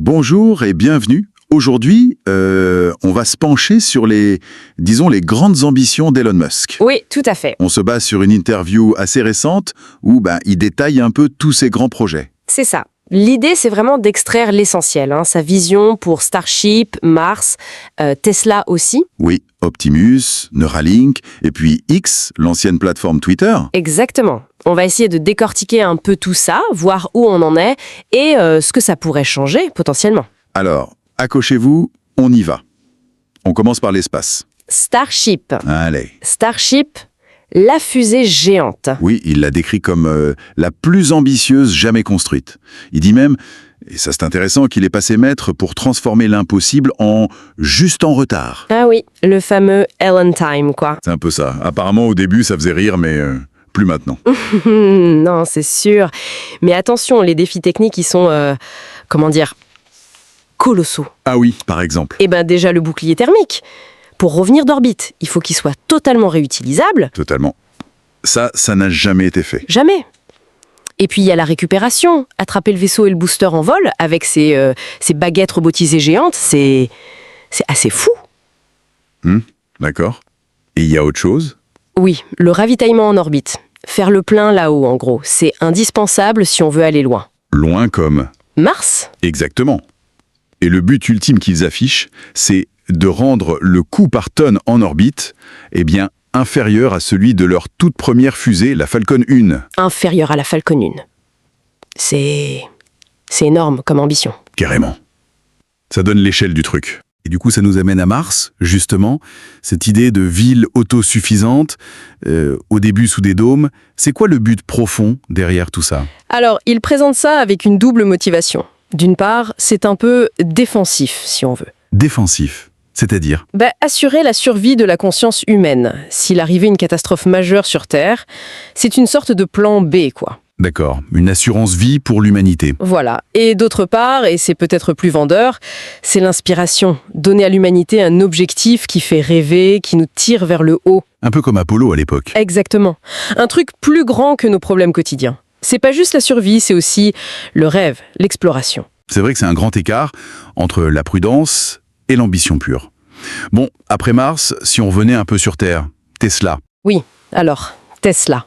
Bonjour et bienvenue. Aujourd'hui, on va se pencher sur les grandes ambitions d'Elon Musk. Oui, tout à fait. On se base sur une interview assez récente où il détaille un peu tous ses grands projets. C'est ça. L'idée, c'est vraiment d'extraire l'essentiel, sa vision pour Starship, Mars, Tesla aussi. Oui, Optimus, Neuralink, et puis X, l'ancienne plateforme Twitter. Exactement. On va essayer de décortiquer un peu tout ça, voir où on en est et ce que ça pourrait changer potentiellement. Alors, accrochez-vous, on y va. On commence par l'espace. Starship. Allez. Starship, la fusée géante. Oui, il l'a décrit comme la plus ambitieuse jamais construite. Il dit même, et ça c'est intéressant, qu'il est passé maître pour transformer l'impossible en juste en retard. Ah oui, le fameux Ellen Time, quoi. C'est un peu ça. Apparemment, au début, ça faisait rire, mais plus maintenant. Non, c'est sûr. Mais attention, les défis techniques, ils sont, colossaux. Ah oui, par exemple. Eh ben déjà le bouclier thermique. Pour revenir d'orbite, il faut qu'il soit totalement réutilisable. Totalement. Ça n'a jamais été fait. Jamais. Et puis il y a la récupération. Attraper le vaisseau et le booster en vol avec ces baguettes robotisées géantes, c'est assez fou. D'accord. Et il y a autre chose? Oui, le ravitaillement en orbite. Faire le plein là-haut, en gros. C'est indispensable si on veut aller loin. Loin comme... Mars ? Exactement. Et le but ultime qu'ils affichent, c'est de rendre le coût par tonne en orbite, inférieur à celui de leur toute première fusée, la Falcon 1. Inférieur à la Falcon 1. C'est énorme comme ambition. Carrément. Ça donne l'échelle du truc. Et du coup, ça nous amène à Mars, justement. Cette idée de ville autosuffisante, au début sous des dômes. C'est quoi le but profond derrière tout ça? Alors, il présente ça avec une double motivation. D'une part, c'est un peu défensif, si on veut. Défensif, c'est-à-dire? Assurer la survie de la conscience humaine. S'il arrivait une catastrophe majeure sur Terre, c'est une sorte de plan B, quoi. D'accord, une assurance vie pour l'humanité. Voilà. Et d'autre part, et c'est peut-être plus vendeur, c'est l'inspiration. Donner à l'humanité un objectif qui fait rêver, qui nous tire vers le haut. Un peu comme Apollo à l'époque. Exactement. Un truc plus grand que nos problèmes quotidiens. C'est pas juste la survie, c'est aussi le rêve, l'exploration. C'est vrai que c'est un grand écart entre la prudence et l'ambition pure. Bon, après Mars, si on revenait un peu sur Terre, Tesla. Oui, alors, Tesla.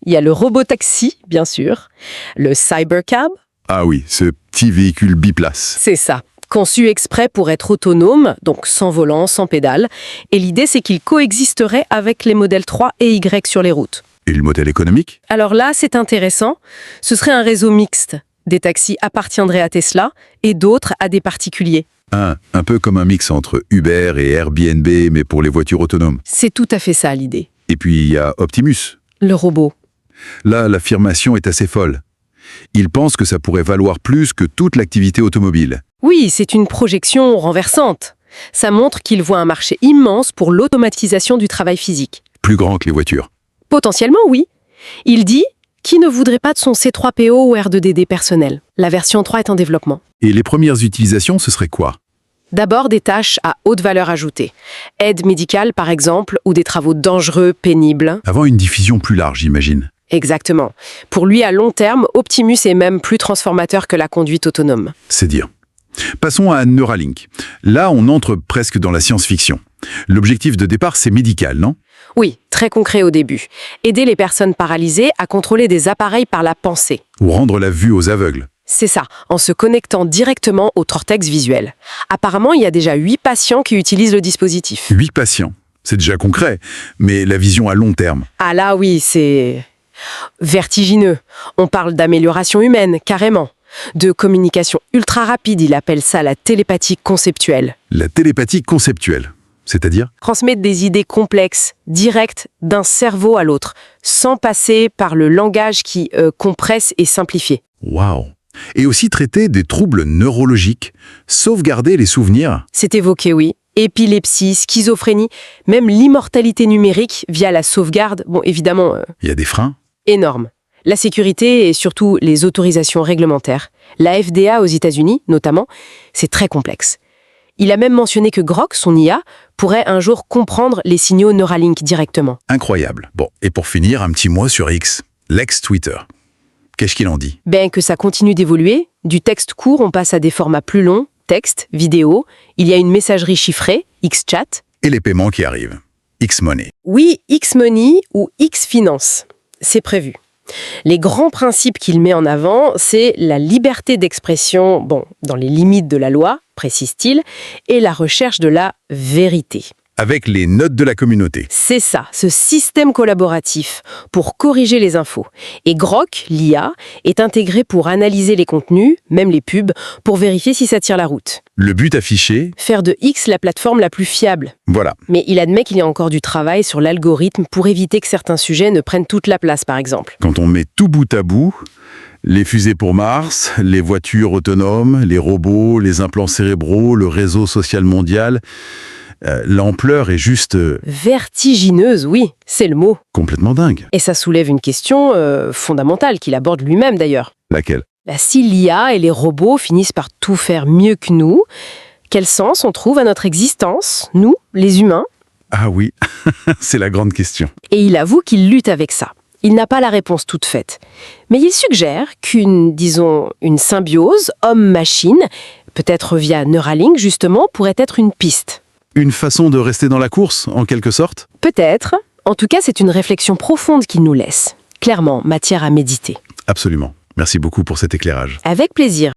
Il y a le robot-taxi, bien sûr, le Cybercab. Ah oui, ce petit véhicule biplace. C'est ça, conçu exprès pour être autonome, donc sans volant, sans pédale. Et l'idée, c'est qu'il coexisterait avec les modèles 3 et Y sur les routes. Et le modèle économique? Alors là, c'est intéressant. Ce serait un réseau mixte. Des taxis appartiendraient à Tesla et d'autres à des particuliers. Un peu comme un mix entre Uber et Airbnb, mais pour les voitures autonomes. C'est tout à fait ça, l'idée. Et puis il y a Optimus. Le robot. Là, l'affirmation est assez folle. Il pense que ça pourrait valoir plus que toute l'activité automobile. Oui, c'est une projection renversante. Ça montre qu'il voit un marché immense pour l'automatisation du travail physique. Plus grand que les voitures. Potentiellement, oui. Il dit qui ne voudrait pas de son C3PO ou R2DD personnel. La version 3 est en développement. Et les premières utilisations, ce serait quoi? D'abord des tâches à haute valeur ajoutée. Aide médicale, par exemple, ou des travaux dangereux, pénibles. Avant une diffusion plus large, j'imagine. Exactement. Pour lui, à long terme, Optimus est même plus transformateur que la conduite autonome. C'est dire. Passons à Neuralink. Là, on entre presque dans la science-fiction. L'objectif de départ, c'est médical, non? Oui, très concret au début. Aider les personnes paralysées à contrôler des appareils par la pensée. Ou rendre la vue aux aveugles. C'est ça, en se connectant directement au cortex visuel. Apparemment, il y a déjà 8 patients qui utilisent le dispositif. 8 patients. C'est déjà concret, mais la vision à long terme. Ah là, oui, c'est vertigineux. On parle d'amélioration humaine, carrément. De communication ultra rapide, il appelle ça la télépathie conceptuelle. La télépathie conceptuelle, c'est-à-dire? Transmettre des idées complexes, directes, d'un cerveau à l'autre, sans passer par le langage qui compresse et simplifie. Waouh! Et aussi traiter des troubles neurologiques, sauvegarder les souvenirs. C'est évoqué, oui. Épilepsie, schizophrénie, même l'immortalité numérique via la sauvegarde. Bon, évidemment... Il y a des freins? Énorme. La sécurité et surtout les autorisations réglementaires. La FDA aux États-Unis, notamment, c'est très complexe. Il a même mentionné que Grok, son IA, pourrait un jour comprendre les signaux Neuralink directement. Incroyable. Bon, et pour finir, un petit mot sur X, l'ex-Twitter. Qu'est-ce qu'il en dit? Ben, que ça continue d'évoluer. Du texte court, on passe à des formats plus longs, texte, vidéo. Il y a une messagerie chiffrée, X-Chat. Et les paiements qui arrivent. X-Money. Oui, X-Money ou X-Finance. C'est prévu. Les grands principes qu'il met en avant, c'est la liberté d'expression, bon, dans les limites de la loi, précise-t-il, et la recherche de la vérité. Avec les notes de la communauté. C'est ça, ce système collaboratif pour corriger les infos. Et Grok, l'IA, est intégré pour analyser les contenus, même les pubs, pour vérifier si ça tire la route. Le but affiché, Faire de X la plateforme la plus fiable. voilà. Mais il admet qu'il y a encore du travail sur l'algorithme pour éviter que certains sujets ne prennent toute la place, par exemple. Quand on met tout bout à bout, les fusées pour Mars, les voitures autonomes, les robots, les implants cérébraux, le réseau social mondial, l'ampleur est juste Vertigineuse, oui, c'est le mot. complètement dingue. Et ça soulève une question fondamentale qu'il aborde lui-même d'ailleurs. Laquelle? Si l'IA et les robots finissent par tout faire mieux que nous, quel sens on trouve à notre existence, nous, les humains? Ah oui, c'est la grande question. Et il avoue qu'il lutte avec ça. Il n'a pas la réponse toute faite. Mais il suggère qu'une symbiose homme-machine, peut-être via Neuralink justement, pourrait être une piste. Une façon de rester dans la course, en quelque sorte? Peut-être. En tout cas, c'est une réflexion profonde qu'il nous laisse. Clairement, matière à méditer. Absolument. Merci beaucoup pour cet éclairage. Avec plaisir.